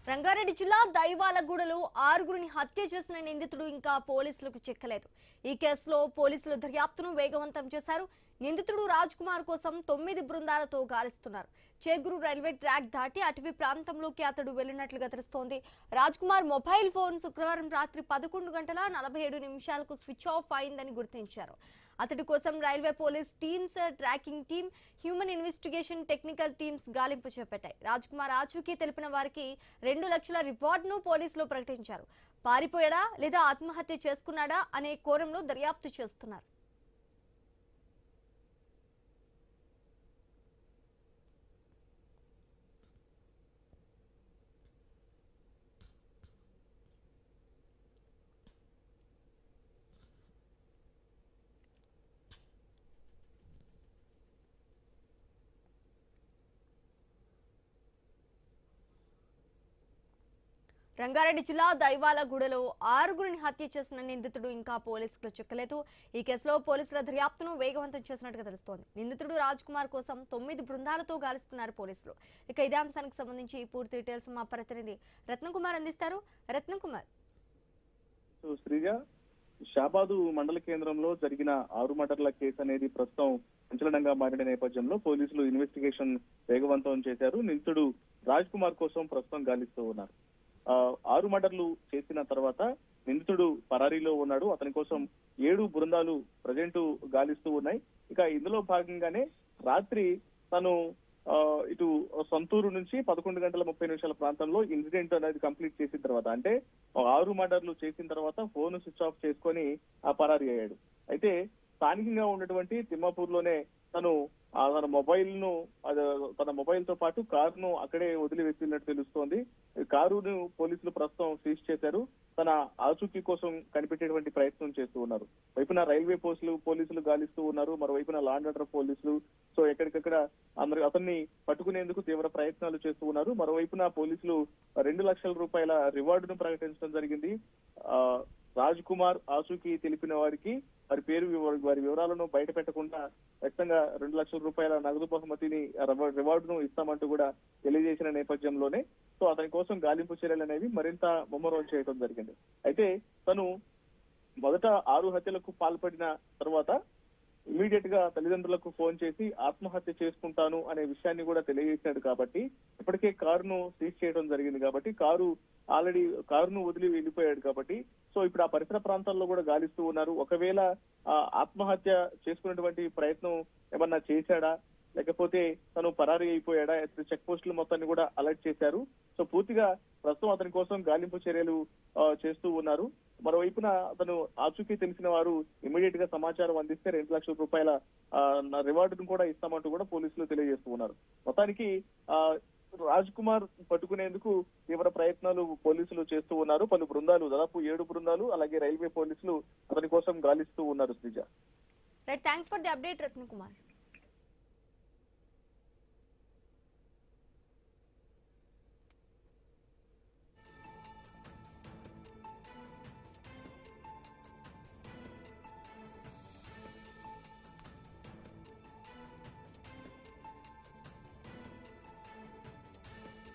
రంగారెడ్డి జిల్లా దైవాలగూడలో ఆరుగురిని హత్య చేసిన నిందితుడు ఇంకా పోలీసులకు చిక్కలేదు. ఈ కేసులో పోలీసులు దర్యాప్తును వేగవంతం చేశారు. నిందితుడు రాజ్ కుమార్ కోసం 9 బృందాలతో గాలిస్తున్నారు. చేగూరు రైల్వే ట్రాక్ దాటి అటవీ ప్రాంతంలోకి అతడు వెళ్లినట్లుగా తెలుస్తోంది. రాజ్ కుమార్ మొబైల్ ఫోన్ శుక్రవారం రాత్రి 11:47 స్విచ్ ఆఫ్ అయిందని గుర్తించారు. అతడి కోసం railway police teams, tracking team, human investigation technical teams గాలింపు చేపట్టాయి. రాజ్ కుమార్ ఆచూకీ తెలిపిన వారికి 2 లక్షల రివార్డును పోలీసులు ప్రకటించారు. పారిపోయాడా లేదా ఆత్మహత్య చేసుకున్నాడా అనే కోణంలో దర్యాప్తు చేస్తున్నారు. రంగారెడ్డి జిల్లా దైవాలగూడలో ఆరుగురిని హత్య చేసిన నిందితుడు ఇంకా పోలీసులు చిక్కలేదు. ఈ కేసులో పోలీసుల దర్యాప్తును వేగవంతం చేసినట్టుగా తెలుస్తోంది. నిందితుడు రాజ్ కుమార్ కోసం 9 బృందాలతో గాలిస్తున్నారు పోలీసులు. ఇక ఇదే అంశానికి సంబంధించి పూర్తి డీటెయిల్స్ మా ప్రతినిధి రత్నకుమార్ అందిస్తారు. రత్నకుమార్, శ్రీజ, షాబాదు మండల కేంద్రంలో జరిగిన 6 మర్డర్ల కేసు అనేది ప్రస్తుతం సంచలనంగా మారిన నేపథ్యంలో పోలీసులు ఇన్వెస్టిగేషన్ వేగవంతం చేశారు. నిందితుడు రాజ్ కుమార్ కోసం ప్రస్తుతం గాలిస్తూ ఉన్నారు. 6 మర్డర్లు చేసిన తర్వాత నిందితుడు పరారీలో ఉన్నాడు. అతని కోసం 7 బృందాలు ప్రజెంట్ గాలిస్తూ ఉన్నాయి. ఇక ఇందులో భాగంగానే రాత్రి తను ఇటు సొంతూరు నుంచి 11:30 ప్రాంతంలో ఇన్సిడెంట్ అనేది కంప్లీట్ చేసిన తర్వాత, అంటే 6 మర్డర్లు చేసిన తర్వాత ఫోన్ స్విచ్ ఆఫ్ చేసుకొని పరారీ అయ్యాడు. అయితే స్థానికంగా ఉన్నటువంటి తిమ్మాపూర్ లోనే తను తన మొబైల్ తో పాటు కారును అక్కడే వదిలి వెళ్తున్నట్టు తెలుస్తోంది. కారును పోలీసులు ప్రస్తుతం సీజ్ చేశారు. తన ఆచూకీ కోసం కనిపెట్టేటువంటి ప్రయత్నం చేస్తూ ఉన్నారు. వైపున రైల్వే పోలీసులు గాలిస్తూ ఉన్నారు, మరోవైపున లా అండ్ ఆర్డర్ పోలీసులు ఎక్కడికక్కడ అతన్ని పట్టుకునేందుకు తీవ్ర ప్రయత్నాలు చేస్తూ ఉన్నారు. మరోవైపున పోలీసులు 2 లక్షల రూపాయల రివార్డును ప్రకటించడం జరిగింది. రాజ్ కుమార్ ఆచూకీ తెలిపిన వారికి వారి వివరాలను బయట పెట్టకుండా ఖచ్చితంగా 2 లక్షల రూపాయల నగదు బహుమతిని రివార్డును ఇస్తామంటూ కూడా తెలియజేసిన నేపథ్యంలోనే అతని కోసం గాలింపు చర్యలు అనేవి మరింత ముమ్మరం చేయడం జరిగింది. అయితే తను మొదట 6 హత్యలకు పాల్పడిన తర్వాత ఇమీడియట్ గా తల్లిదండ్రులకు ఫోన్ చేసి ఆత్మహత్య చేసుకుంటాను అనే విషయాన్ని కూడా తెలియజేశాడు. కాబట్టి ఇప్పటికే కారును సీజ్ చేయడం జరిగింది. కాబట్టి కారును వదిలి వెళ్ళిపోయాడు. కాబట్టి ఇప్పుడు ఆ పరిసర ప్రాంతాల్లో కూడా గాలిస్తూ ఉన్నారు. ఒకవేళ ఆత్మహత్య చేసుకున్నటువంటి ప్రయత్నం ఏమన్నా చేశాడా, లేకపోతే తను పరారీ అయిపోయాడా, చెక్ పోస్టులు మొత్తాన్ని కూడా అలర్ట్ చేశారు. పూర్తిగా ప్రస్తుతం అతని కోసం గాలింపు చర్యలు చేస్తూ ఉన్నారు. మరోవైపున అతను ఆచూకీ తెలిసిన వారు ఇమీడియట్ గా సమాచారం అందిస్తే 2 లక్షల రూపాయల రివార్డును కూడా ఇస్తామంటూ కూడా పోలీసులు తెలియజేస్తూ ఉన్నారు. మొత్తానికి రాజ్ కుమార్ పట్టుకునేందుకు తీవ్ర ప్రయత్నాలు పోలీసులు చేస్తూ ఉన్నారు. పలు బృందాలు, దాదాపు 7 బృందాలు, అలాగే రైల్వే పోలీసులు అతని కోసం గాలిస్తూ ఉన్నారు. Sreeja, thanks for the update Ratnakumar.